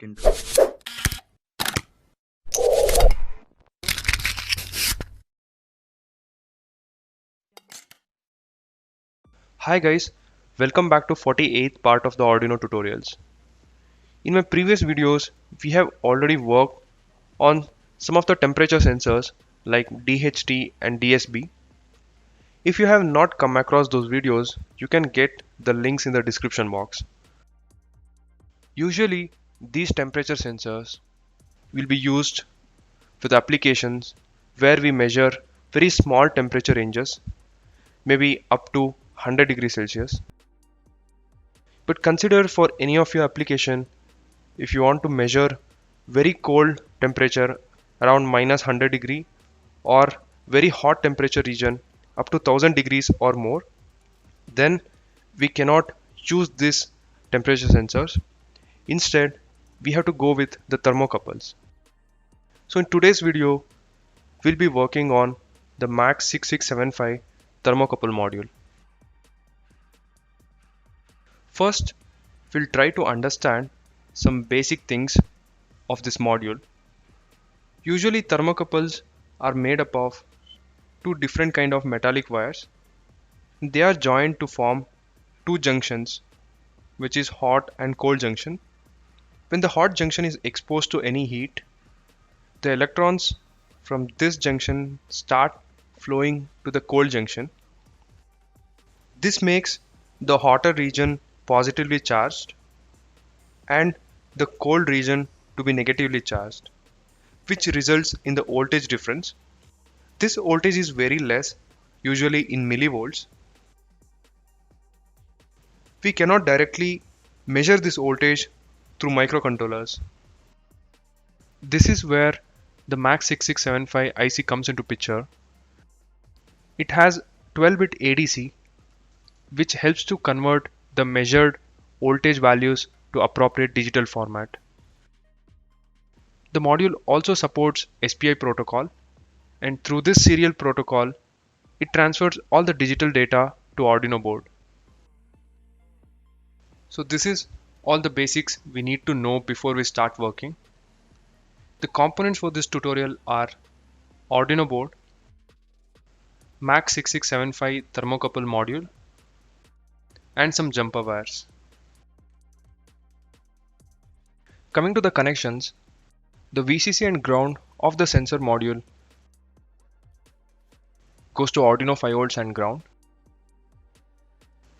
quick intro. Hi guys, welcome back to 48th part of the Arduino tutorials. In my previous videos, we have already worked on some of the temperature sensors like DHT and DSB. If you have not come across those videos, you can get the links in the description box. Usually, these temperature sensors will be used with applications where we measure very small temperature ranges, maybe up to 100 degrees Celsius. But consider for any of your application, if you want to measure very cold temperature around minus 100 degree or very hot temperature region up to 1000 degrees or more, then we cannot use these temperature sensors. Instead, we have to go with the thermocouples. So in today's video, we'll be working on the MAX6675 thermocouple module. First, we'll try to understand some basic things of this module. Usually thermocouples are made up of two different kind of metallic wires. They are joined to form two junctions, which is hot and cold junction. When the hot junction is exposed to any heat, the electrons from this junction start flowing to the cold junction. This makes the hotter region positively charged and the cold region to be negatively charged, which results in the voltage difference. This voltage is very less, usually in millivolts. We cannot directly measure this voltage through microcontrollers. This is where the MAX6675 IC comes into picture. It has 12-bit ADC, which helps to convert the measured voltage values to appropriate digital format. The module also supports SPI protocol, and through this serial protocol, it transfers all the digital data to Arduino board. So this is all the basics we need to know before we start working. The components for this tutorial are Arduino board, MAX6675 thermocouple module, and some jumper wires. Coming to the connections, the VCC and ground of the sensor module goes to Arduino 5 volts and ground.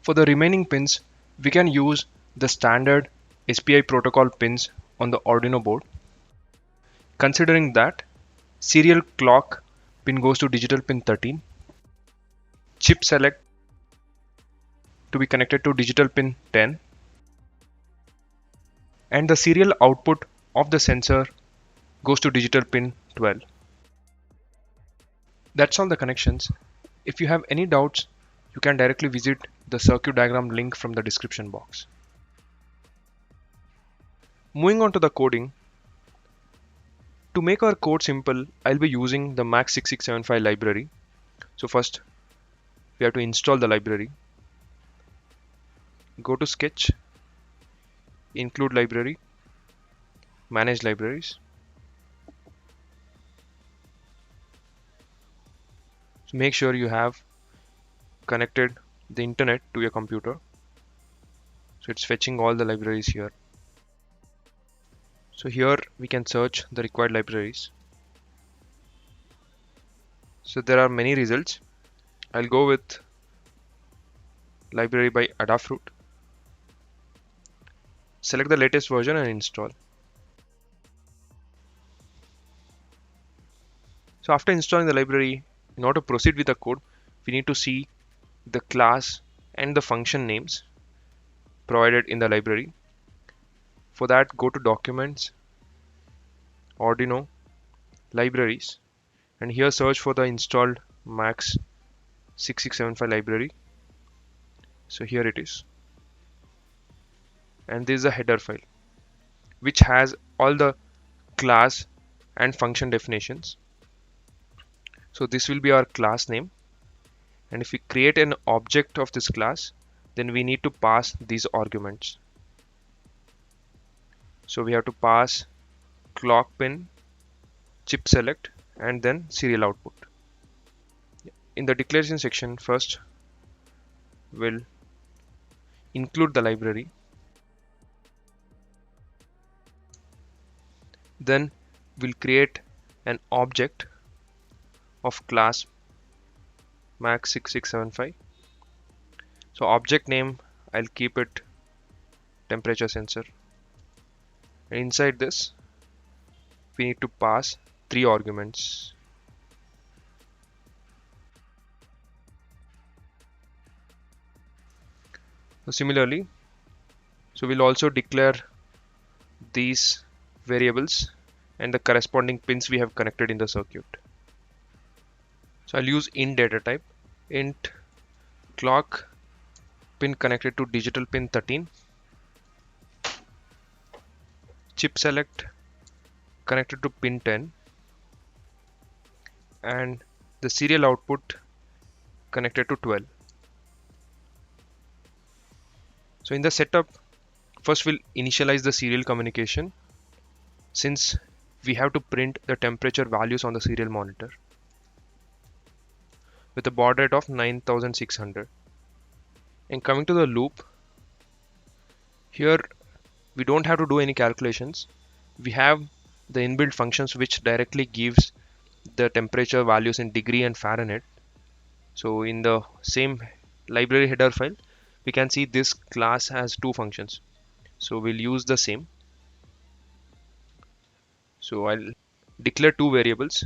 For the remaining pins, we can use the standard SPI protocol pins on the Arduino board. Considering that, serial clock pin goes to digital pin 13, chip select to be connected to digital pin 10, and the serial output of the sensor goes to digital pin 12. That's all the connections. If you have any doubts, you can directly visit the circuit diagram link from the description box. Moving on to the coding. To make our code simple, I'll be using the MAX6675 library. So first, we have to install the library. Go to Sketch, Include Library, Manage Libraries. So make sure you have connected the internet to your computer. So it's fetching all the libraries here. So here we can search the required libraries. So there are many results. I'll go with library by Adafruit. Select the latest version and install. So after installing the library, in order to proceed with the code, we need to see the class and the function names provided in the library. For that, go to Documents, Arduino, Libraries, and here search for the installed MAX6675 library. So here it is. And this is a header file which has all the class and function definitions. So this will be our class name, and if we create an object of this class, then we need to pass these arguments. So we have to pass clock pin, chip select, and then serial output. In the declaration section, first we'll include the library. Then we'll create an object of class MAX6675. So object name, I'll keep it temperature sensor. And inside this, we need to pass 3 arguments. So similarly, we'll also declare these variables and the corresponding pins we have connected in the circuit. So I'll use int data type, int clock pin connected to digital pin 13, chip select connected to pin 10, and the serial output connected to 12. So in the setup, first we'll initialize the serial communication, since we have to print the temperature values on the serial monitor with a baud rate of 9600. And coming to the loop, here we don't have to do any calculations. We have the inbuilt functions which directly gives the temperature values in degree and Fahrenheit. So in the same library header file, we can see this class has 2 functions. So we'll use the same. So I'll declare 2 variables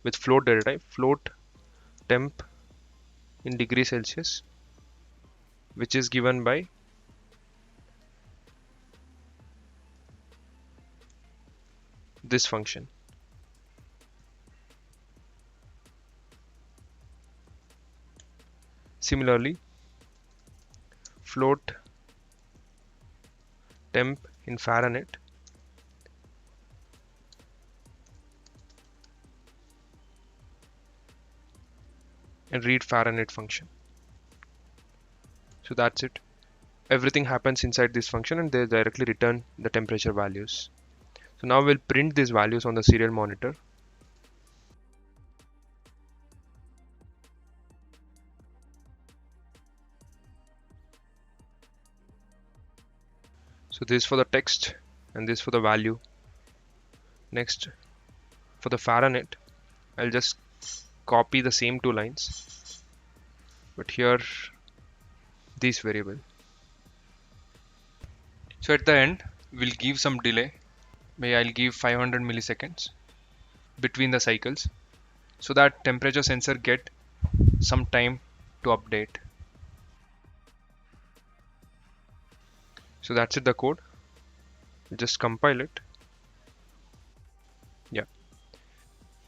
with float data type, float temp in degree Celsius, which is given by this function. Similarly, float temp in Fahrenheit and read Fahrenheit function. So that's it. Everything happens inside this function and they directly return the temperature values. So now we'll print these values on the serial monitor. So this is for the text and this for the value. Next, for the Fahrenheit, I'll just copy the same 2 lines, but here this variable. So at the end, we'll give some delay. Maybe I'll give 500 milliseconds between the cycles, so that temperature sensor get some time to update. So that's it, the code. Just compile it. Yeah.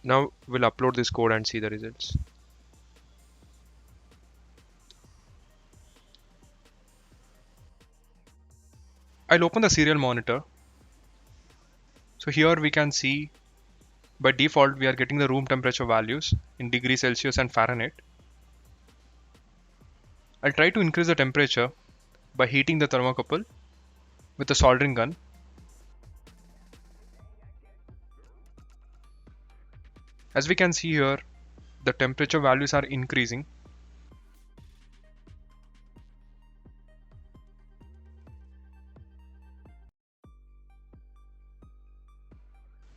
Now we'll upload this code and see the results. I'll open the serial monitor. So here we can see by default we are getting the room temperature values in degree Celsius and Fahrenheit. I'll try to increase the temperature by heating the thermocouple with a soldering gun. As we can see here, the temperature values are increasing.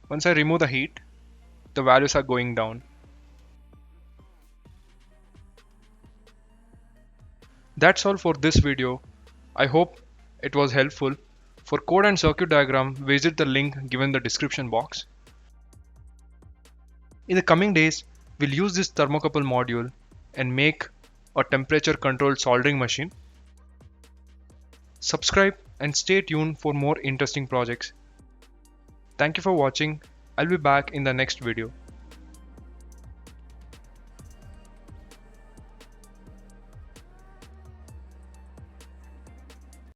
Once I remove the heat, the values are going down. That's all for this video. I hope it was helpful. For code and circuit diagram, visit the link given in the description box. In the coming days, we'll use this thermocouple module and make a temperature controlled soldering machine. Subscribe and stay tuned for more interesting projects. Thank you for watching. I'll be back in the next video.